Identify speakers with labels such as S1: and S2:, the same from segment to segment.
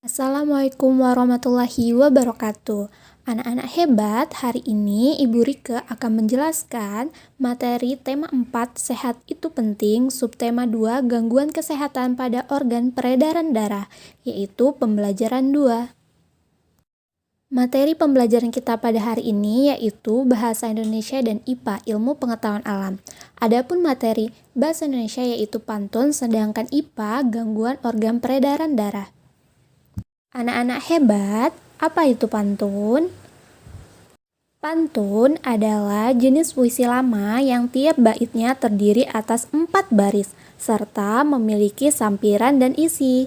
S1: Assalamualaikum warahmatullahi wabarakatuh. Anak-anak hebat, hari ini Ibu Rike akan menjelaskan materi tema 4 sehat itu penting, subtema 2 gangguan kesehatan pada organ peredaran darah, yaitu pembelajaran 2. Materi pembelajaran kita pada hari ini yaitu Bahasa Indonesia dan IPA, Ilmu Pengetahuan Alam. Adapun materi Bahasa Indonesia yaitu pantun, sedangkan IPA gangguan organ peredaran darah. Anak-anak hebat, apa itu pantun? Pantun adalah jenis puisi lama yang tiap baitnya terdiri atas 4 baris, serta memiliki sampiran dan isi.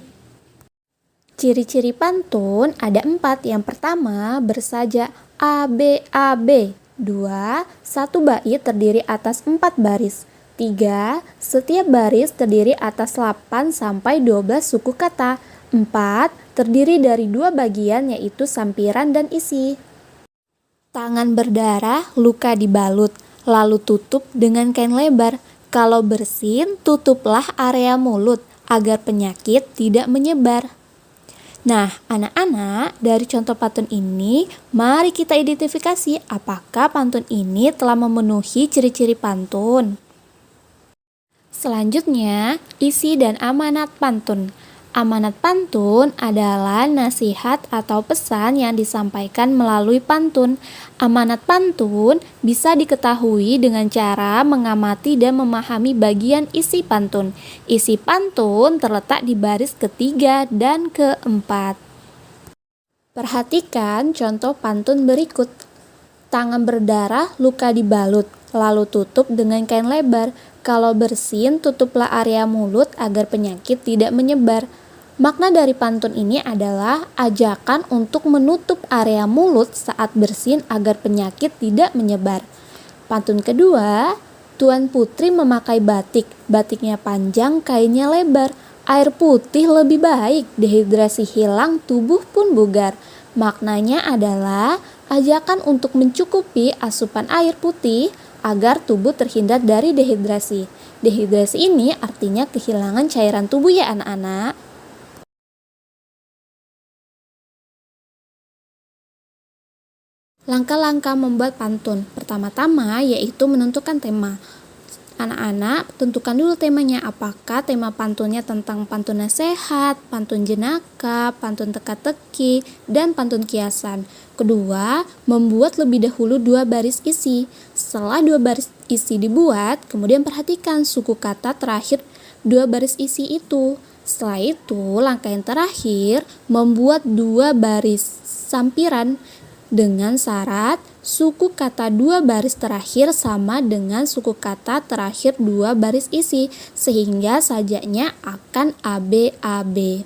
S1: Ciri-ciri pantun ada 4. Yang pertama, bersaja A, B, A, B. 2. Satu bait terdiri atas 4 baris. 3. Setiap baris terdiri atas 8 sampai 12 suku kata. 4. Terdiri dari 2 bagian yaitu sampiran dan isi. Tangan berdarah, luka dibalut, lalu tutup dengan kain lebar. Kalau bersin, tutuplah area mulut agar penyakit tidak menyebar. Nah, anak-anak, dari contoh pantun ini, mari kita identifikasi apakah pantun ini telah memenuhi ciri-ciri pantun. Selanjutnya, isi dan amanat pantun. Amanat pantun adalah nasihat atau pesan yang disampaikan melalui pantun. Amanat pantun bisa diketahui dengan cara mengamati dan memahami bagian isi pantun. Isi pantun terletak di baris ketiga dan keempat. Perhatikan contoh pantun berikut. Tangan berdarah, luka dibalut, lalu tutup dengan kain lebar. Kalau bersin, tutuplah area mulut agar penyakit tidak menyebar. Makna dari pantun ini adalah ajakan untuk menutup area mulut saat bersin agar penyakit tidak menyebar. Pantun kedua, Tuan Putri memakai batik, batiknya panjang, kainnya lebar. Air putih lebih baik, dehidrasi hilang, tubuh pun bugar. Maknanya adalah ajakan untuk mencukupi asupan air putih agar tubuh terhindar dari dehidrasi. Dehidrasi ini artinya kehilangan cairan tubuh ya anak-anak. Langkah-langkah membuat pantun. Pertama-tama yaitu menentukan tema. Anak-anak, tentukan dulu temanya. Apakah tema pantunnya tentang pantun nasihat, pantun jenaka, pantun teka-teki, dan pantun kiasan. Kedua, membuat lebih dahulu 2 baris isi. Setelah 2 baris isi dibuat, kemudian perhatikan suku kata terakhir 2 baris isi itu. Setelah itu, langkah yang terakhir, membuat 2 baris sampiran dengan syarat suku kata 2 baris terakhir sama dengan suku kata terakhir 2 baris isi, sehingga sajaknya akan ABAB.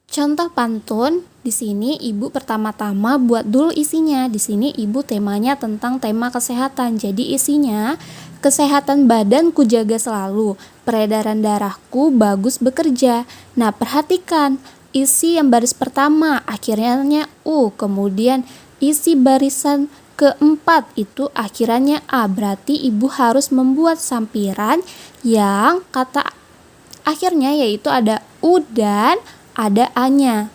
S1: Contoh pantun, di sini Ibu pertama-tama buat dulu isinya. Di sini Ibu temanya tentang tema kesehatan. Jadi isinya, kesehatan badanku jaga selalu, peredaran darahku bagus bekerja. Nah, perhatikan isi yang baris pertama akhirnya U, kemudian isi barisan keempat itu akhirannya A. Berarti Ibu harus membuat sampiran yang kata akhirnya yaitu ada U dan ada A-nya.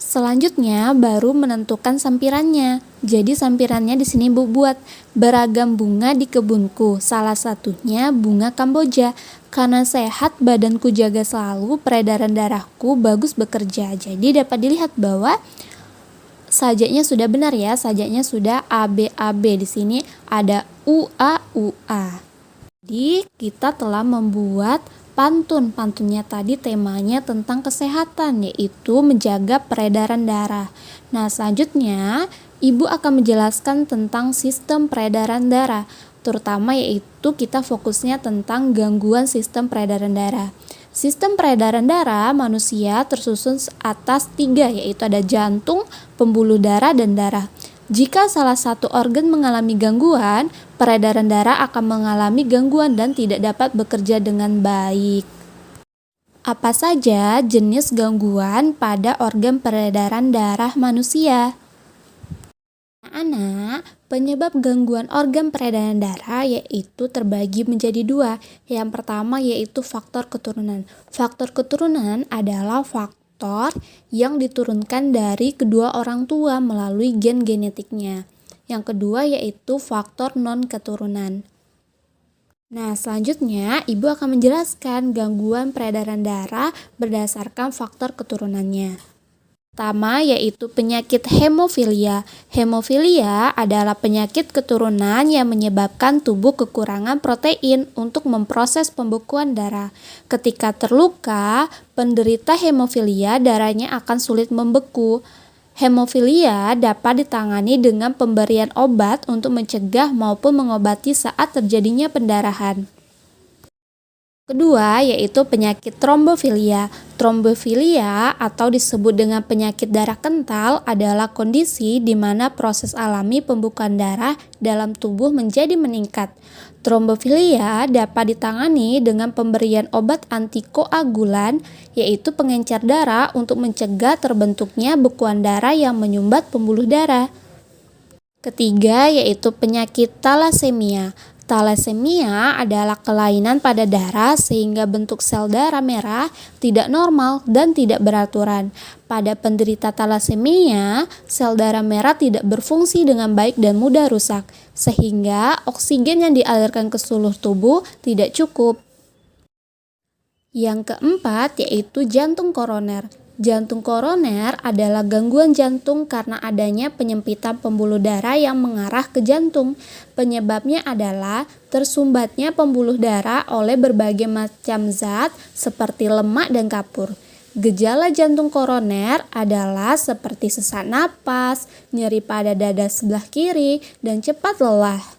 S1: Selanjutnya baru menentukan sampirannya. Jadi sampirannya di sini Ibu buat beragam bunga di kebunku. Salah satunya bunga Kamboja. Karena sehat badanku jaga selalu, peredaran darahku bagus bekerja. Jadi dapat dilihat bahwa sajaknya sudah benar ya. Sajaknya sudah ABAB. Di sini ada UA. Jadi kita telah membuat pantun. Pantunnya tadi temanya tentang kesehatan, yaitu menjaga peredaran darah. Nah, selanjutnya Ibu akan menjelaskan tentang sistem peredaran darah, terutama yaitu kita fokusnya tentang gangguan sistem peredaran darah. Sistem peredaran darah manusia tersusun atas 3, yaitu ada jantung, pembuluh darah, dan darah. Jika salah satu organ mengalami gangguan, peredaran darah akan mengalami gangguan dan tidak dapat bekerja dengan baik. Apa saja jenis gangguan pada organ peredaran darah manusia? Anak-anak, anak, penyebab gangguan organ peredaran darah yaitu terbagi menjadi dua. Yang pertama yaitu faktor keturunan. Faktor keturunan adalah faktor yang diturunkan dari kedua orang tua melalui gen genetiknya. Yang kedua yaitu faktor non-keturunan. Nah, selanjutnya Ibu akan menjelaskan gangguan peredaran darah berdasarkan faktor keturunannya. Pertama yaitu penyakit hemofilia. Hemofilia adalah penyakit keturunan yang menyebabkan tubuh kekurangan protein untuk memproses pembekuan darah. Ketika terluka, penderita hemofilia darahnya akan sulit membeku. Hemofilia dapat ditangani dengan pemberian obat untuk mencegah maupun mengobati saat terjadinya pendarahan. Kedua yaitu penyakit trombofilia. Trombofilia atau disebut dengan penyakit darah kental adalah kondisi di mana proses alami pembukaan darah dalam tubuh menjadi meningkat. Trombofilia dapat ditangani dengan pemberian obat antikoagulan yaitu pengencer darah untuk mencegah terbentuknya bekuan darah yang menyumbat pembuluh darah. Ketiga yaitu penyakit talasemia. Talasemia adalah kelainan pada darah sehingga bentuk sel darah merah tidak normal dan tidak beraturan. Pada penderita talasemia, sel darah merah tidak berfungsi dengan baik dan mudah rusak, sehingga oksigen yang dialirkan ke seluruh tubuh tidak cukup. Yang keempat yaitu jantung koroner. Jantung koroner adalah gangguan jantung karena adanya penyempitan pembuluh darah yang mengarah ke jantung. Penyebabnya adalah tersumbatnya pembuluh darah oleh berbagai macam zat seperti lemak dan kapur. Gejala jantung koroner adalah seperti sesak napas, nyeri pada dada sebelah kiri, dan cepat lelah.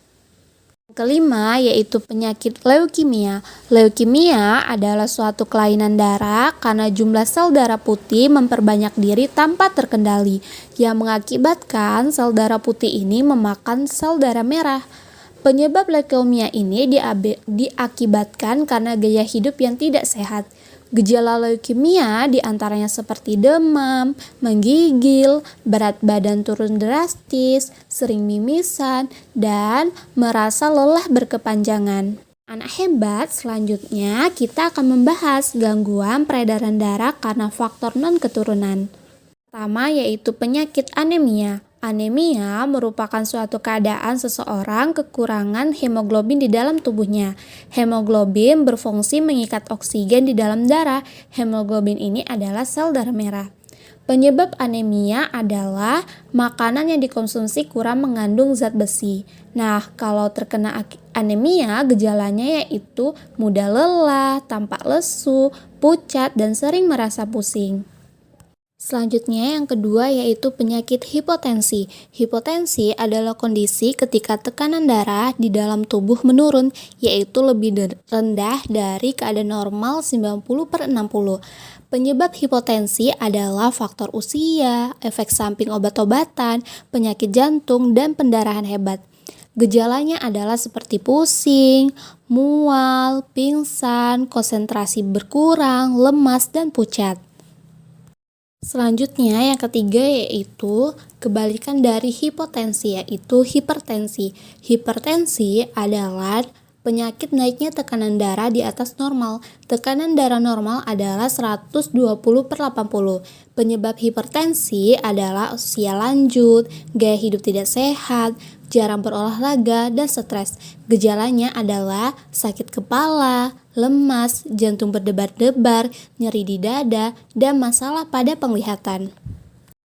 S1: Kelima yaitu penyakit leukemia. Leukemia adalah suatu kelainan darah karena jumlah sel darah putih memperbanyak diri tanpa terkendali, yang mengakibatkan sel darah putih ini memakan sel darah merah. Penyebab leukemia ini diakibatkan karena gaya hidup yang tidak sehat. Gejala leukemia diantaranya seperti demam, menggigil, berat badan turun drastis, sering mimisan, dan merasa lelah berkepanjangan. Anak hebat, selanjutnya kita akan membahas gangguan peredaran darah karena faktor non-keturunan. Pertama yaitu penyakit anemia. Anemia merupakan suatu keadaan seseorang kekurangan hemoglobin di dalam tubuhnya. Hemoglobin berfungsi mengikat oksigen di dalam darah. Hemoglobin ini adalah sel darah merah. Penyebab anemia adalah makanan yang dikonsumsi kurang mengandung zat besi. Nah, kalau terkena anemia, gejalanya yaitu mudah lelah, tampak lesu, pucat, dan sering merasa pusing. Selanjutnya yang kedua yaitu penyakit hipotensi. Hipotensi adalah kondisi ketika tekanan darah di dalam tubuh menurun, yaitu lebih rendah dari keadaan normal 90/60. Penyebab hipotensi adalah faktor usia, efek samping obat-obatan, penyakit jantung, dan pendarahan hebat. Gejalanya adalah seperti pusing, mual, pingsan, konsentrasi berkurang, lemas, dan pucat. Selanjutnya yang ketiga yaitu kebalikan dari hipotensi yaitu hipertensi. Hipertensi adalah penyakit naiknya tekanan darah di atas normal. Tekanan darah normal adalah 120/80. Penyebab hipertensi adalah usia lanjut, gaya hidup tidak sehat, jarang berolahraga, dan stres. Gejalanya adalah sakit kepala, lemas, jantung berdebar-debar, nyeri di dada, dan masalah pada penglihatan.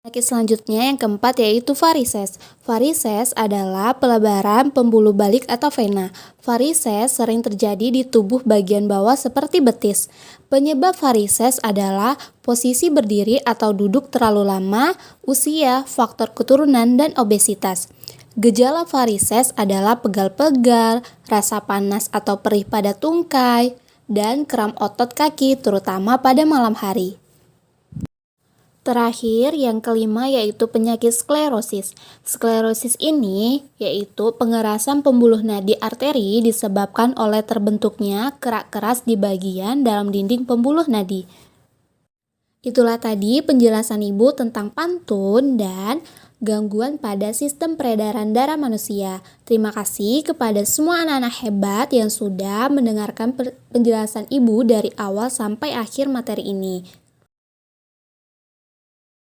S1: Penyakit selanjutnya yang keempat yaitu varises. Varises adalah pelebaran pembuluh balik atau vena. Varises sering terjadi di tubuh bagian bawah seperti betis. Penyebab varises adalah posisi berdiri atau duduk terlalu lama, usia, faktor keturunan, dan obesitas. Gejala varises adalah pegal-pegal, rasa panas atau perih pada tungkai, dan kram otot kaki terutama pada malam hari. Terakhir, yang kelima yaitu penyakit sklerosis. Sklerosis ini yaitu pengerasan pembuluh nadi arteri disebabkan oleh terbentuknya kerak keras di bagian dalam dinding pembuluh nadi. Itulah tadi penjelasan Ibu tentang pantun dan gangguan pada sistem peredaran darah manusia. Terima kasih kepada semua anak-anak hebat yang sudah mendengarkan penjelasan Ibu dari awal sampai akhir materi ini.